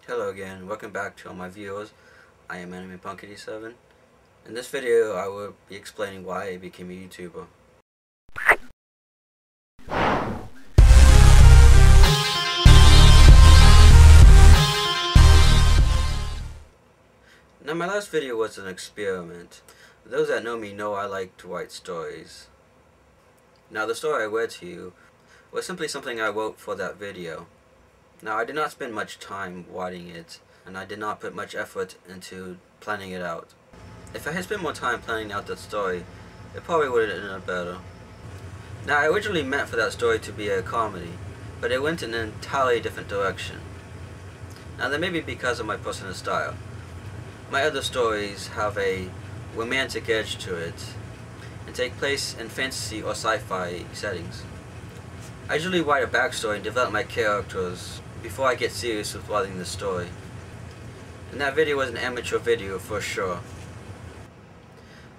Hello again, welcome back to all my viewers. I am AnimePunk87. In this video I will be explaining why I became a YouTuber. Now my last video was an experiment. Those that know me know I like to write stories. Now the story I read to you was simply something I wrote for that video. Now I did not spend much time writing it, and I did not put much effort into planning it out. If I had spent more time planning out that story, it probably would have ended better. Now I originally meant for that story to be a comedy, but it went in an entirely different direction. Now that may be because of my personal style. My other stories have a romantic edge to it, and take place in fantasy or sci-fi settings. I usually write a backstory and develop my characters before I get serious with writing the story. And that video was an amateur video for sure.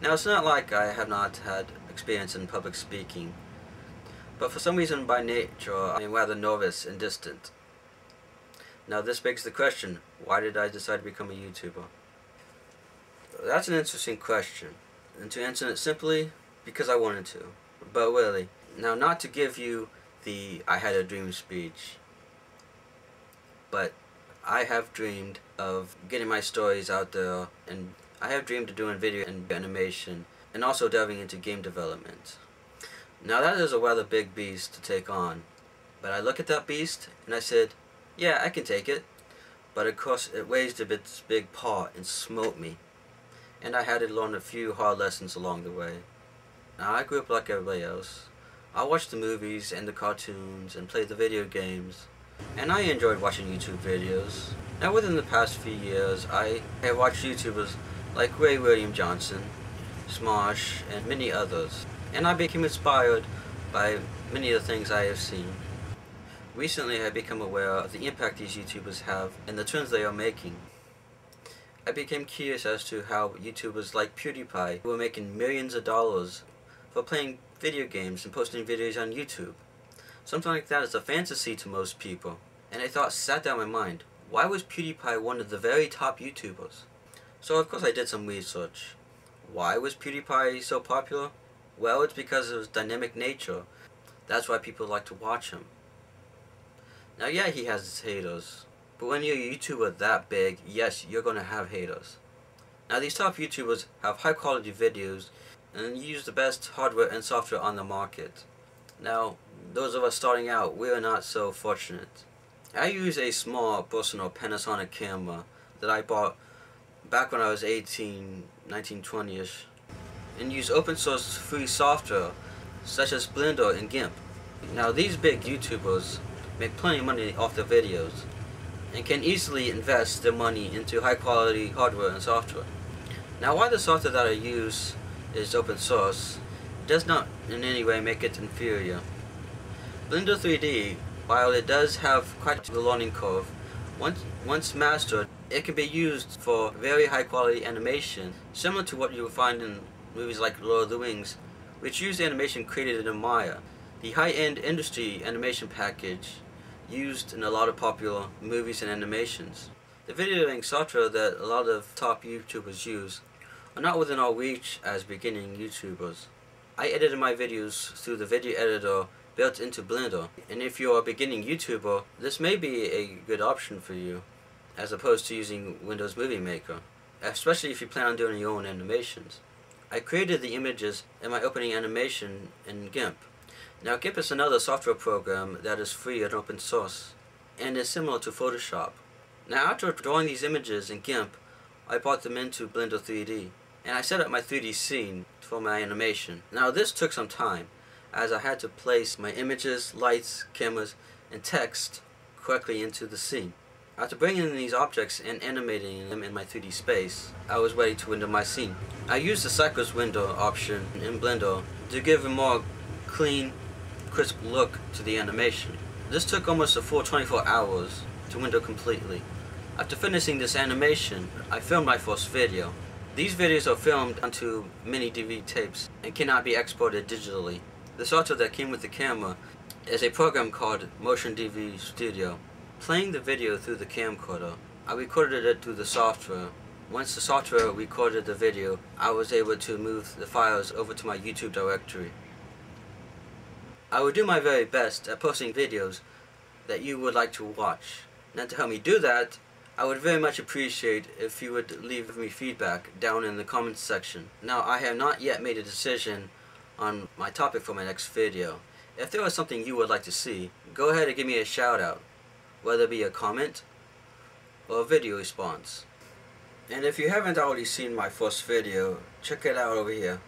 Now it's not like I have not had experience in public speaking, but for some reason by nature I am rather nervous and distant. Now this begs the question, why did I decide to become a YouTuber? That's an interesting question, and to answer it simply, because I wanted to. But really, now not to give you the I had a dream speech, but I have dreamed of getting my stories out there, and I have dreamed of doing video and animation, and also delving into game development. Now that is a rather big beast to take on, but I look at that beast and I said, yeah, I can take it. But of course it raised its big paw and smote me, and I had to learn a few hard lessons along the way. Now I grew up like everybody else. I watched the movies and the cartoons and played the video games, and I enjoyed watching YouTube videos. Now within the past few years I have watched YouTubers like Ray William Johnson, Smosh, and many others, and I became inspired by many of the things I have seen. Recently I have become aware of the impact these YouTubers have and the trends they are making. I became curious as to how YouTubers like PewDiePie were making millions of dollars for playing video games and posting videos on YouTube. Something like that is a fantasy to most people, and a thought sat down my mind, why was PewDiePie one of the very top YouTubers? So of course I did some research. Why was PewDiePie so popular? Well, it's because of his dynamic nature. That's why people like to watch him. Now yeah, he has his haters, but when you're a YouTuber that big, yes, you're gonna have haters. Now these top YouTubers have high quality videos and use the best hardware and software on the market. Now, those of us starting out, we are not so fortunate. I use a small personal Panasonic camera that I bought back when I was 18, 19, 20-ish, and use open source free software such as Blender and GIMP. Now these big YouTubers make plenty of money off their videos and can easily invest their money into high quality hardware and software. Now while the software that I use is open source, it does not in any way make it inferior. Blender 3D, while it does have quite the learning curve, once mastered, it can be used for very high quality animation, similar to what you will find in movies like Lord of the Rings, which use animation created in Maya, the high-end industry animation package used in a lot of popular movies and animations. The video editing software that a lot of top YouTubers use are not within our reach as beginning YouTubers. I edited my videos through the video editor built into Blender, and if you are a beginning YouTuber, this may be a good option for you, as opposed to using Windows Movie Maker, especially if you plan on doing your own animations. I created the images in my opening animation in GIMP. Now GIMP is another software program that is free and open source, and is similar to Photoshop. Now after drawing these images in GIMP, I brought them into Blender 3D, and I set up my 3D scene for my animation. Now this took some time, as I had to place my images, lights, cameras, and text correctly into the scene. After bringing in these objects and animating them in my 3D space, I was ready to render my scene. I used the Cycles window option in Blender to give a more clean, crisp look to the animation. This took almost a full 24 hours to render completely. After finishing this animation, I filmed my first video. These videos are filmed onto mini DVD tapes and cannot be exported digitally. The software that came with the camera is a program called Motion DV Studio. Playing the video through the camcorder, I recorded it through the software. Once the software recorded the video, I was able to move the files over to my YouTube directory. I will do my very best at posting videos that you would like to watch. Now, to help me do that, I would very much appreciate if you would leave me feedback down in the comments section. Now, I have not yet made a decision on my topic for my next video. If there was something you would like to see, go ahead and give me a shout out, whether it be a comment or a video response. And if you haven't already seen my first video, check it out over here.